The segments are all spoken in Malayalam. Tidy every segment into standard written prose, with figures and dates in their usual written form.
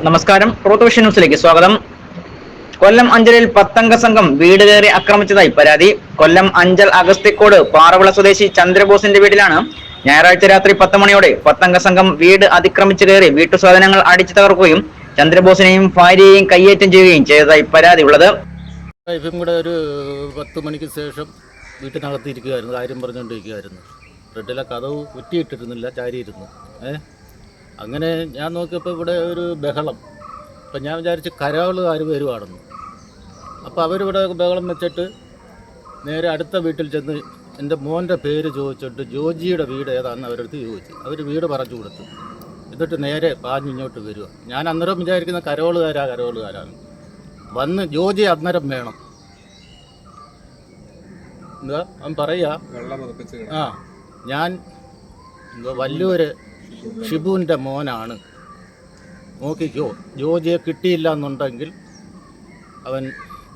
നമസ്കാരം. ട്രൂത്ത് വിഷൻ ന്യൂസിലേക്ക് സ്വാഗതം. കൊല്ലം അഞ്ചലിൽ 10 അംഗ സംഘം വീട് കയറി ആക്രമിച്ചതായി പരാതി. കൊല്ലം അഞ്ചൽ അഗസ്തിക്കോട് പാറവിള സ്വദേശി ചന്ദ്രബോസിന്റെ വീട്ടിലാണ് ഞായറാഴ്ച രാത്രി 10 മണിയോടെ 10 അംഗ സംഘം വീട് അതിക്രമിച്ചു കയറി വീട്ടു സാധനങ്ങൾ അടിച്ചു തകർക്കുകയും ചന്ദ്രബോസിനെയും ഭാര്യയെയും കയ്യേറ്റം ചെയ്യുകയും ചെയ്തതായി പരാതി ഉള്ളത്. ഇപ്പം കൂടെ ഒരു 10 മണിക്ക് ശേഷം വീട്ടിനകത്ത് ഇരിക്കുകയായിരുന്നു, കാര്യം പറഞ്ഞുകൊണ്ടിരിക്കുകയായിരുന്നു. ഫ്രണ്ടിലെ കതവ് കുറ്റിയിട്ടിരുന്നില്ല, ചാരിയിരുന്നു. അങ്ങനെ ഞാൻ നോക്കിയപ്പോൾ ഇവിടെ ഒരു ബഹളം. അപ്പം ഞാൻ വിചാരിച്ച് കരാളുകാർ വരുവാണെന്ന്. അപ്പോൾ അവരിവിടെ ബഹളം വെച്ചിട്ട് നേരെ അടുത്ത വീട്ടിൽ ചെന്ന് എൻ്റെ മോൻ്റെ പേര് ചോദിച്ചിട്ട് ജോജിയുടെ വീട് ഏതാണെന്ന് അവരടുത്ത് ചോദിച്ചു. അവർ വീട് പറഞ്ഞു കൊടുത്തു. എന്നിട്ട് നേരെ പാഞ്ഞ് ഇങ്ങോട്ട് വരിക. ഞാൻ അന്നേരം വിചാരിക്കുന്ന കരോളുകാരാണ്. വന്ന് ജോജി അന്നേരം വേണം എന്താ അവൻ പറയുക, ഞാൻ വല്ലൂര് ഷിബുവിൻ്റെ മോനാണ്, നോക്കിക്കോ, ജോജിയെ കിട്ടിയില്ല എന്നുണ്ടെങ്കിൽ അവൻ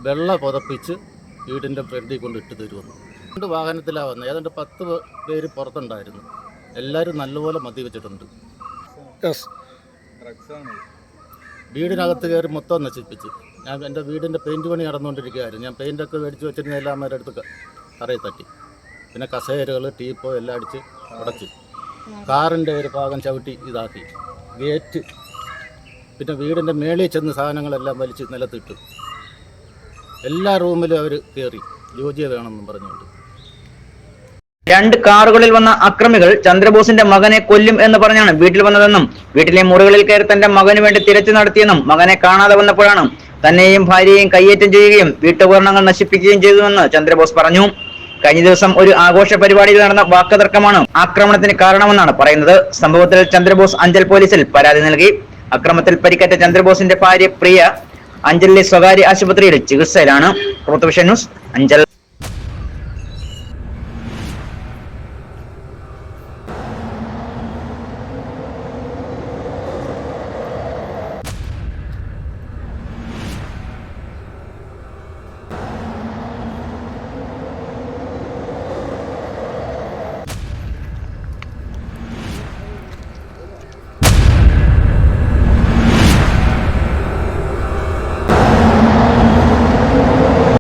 വെള്ള പുതപ്പിച്ച് വീടിൻ്റെ ഫ്രണ്ടിൽ കൊണ്ട് ഇട്ട് തരുമെന്ന്. 2 വാഹനത്തിലാണ് വന്നത്. ഏതാണ്ട് 10 പേര് പുറത്തുണ്ടായിരുന്നു. എല്ലാവരും നല്ലപോലെ മദ്യവെച്ചിട്ടുണ്ട്. വീടിനകത്ത് കയറി മൊത്തം നശിപ്പിച്ച്. ഞാൻ എൻ്റെ വീടിൻ്റെ പെയിൻറ്റ് പണി നടന്നുകൊണ്ടിരിക്കുകയായിരുന്നു. ഞാൻ പെയിൻറ്റൊക്കെ മേടിച്ച് വെച്ചിരുന്ന എല്ലാം അവരടുത്ത് തറയിൽ തട്ടി. പിന്നെ കസേരകൾ, ടീപ്പോ എല്ലാം അടിച്ച് ഉടച്ച്. കാറിൻ്റെ ഒരു ഭാഗം ചവിട്ടി ഇതാക്കി. ഗേറ്റ്, പിന്നെ വീടിൻ്റെ മേളിൽ ചെന്ന് സാധനങ്ങളെല്ലാം വലിച്ച് നിലത്തിട്ടു. എല്ലാ റൂമിലും അവർ കയറി ജോജിയെ വേണമെന്നും പറഞ്ഞുകൊണ്ട്. 2 കാറുകളിൽ വന്ന അക്രമികൾ ചന്ദ്രബോസിന്റെ മകനെ കൊല്ലും എന്ന് പറഞ്ഞാണ് വീട്ടിൽ വന്നതെന്നും വീട്ടിലെ മുറികളിൽ കയറി തന്റെ മകന് വേണ്ടി തിരച്ചിൽ നടത്തിയെന്നും മകനെ കാണാതെ വന്നപ്പോഴാണ് തന്നെയും ഭാര്യയെയും കയ്യേറ്റം ചെയ്യുകയും വീട്ടുപകരണങ്ങൾ നശിപ്പിക്കുകയും ചെയ്തുവെന്ന് ചന്ദ്രബോസ് പറഞ്ഞു. കഴിഞ്ഞ ദിവസം ഒരു ആഘോഷ പരിപാടിയിൽ നടന്ന വാക്കുതർക്കമാണ് ആക്രമണത്തിന് കാരണമെന്നാണ് പറയുന്നത്. സംഭവത്തിൽ ചന്ദ്രബോസ് അഞ്ചൽ പോലീസിൽ പരാതി നൽകി. അക്രമത്തിൽ പരിക്കേറ്റ ചന്ദ്രബോസിന്റെ ഭാര്യ പ്രിയ അഞ്ചലിലെ സ്വകാര്യ ആശുപത്രിയിൽ ചികിത്സയിലാണ്. Truth vision news, Anchal.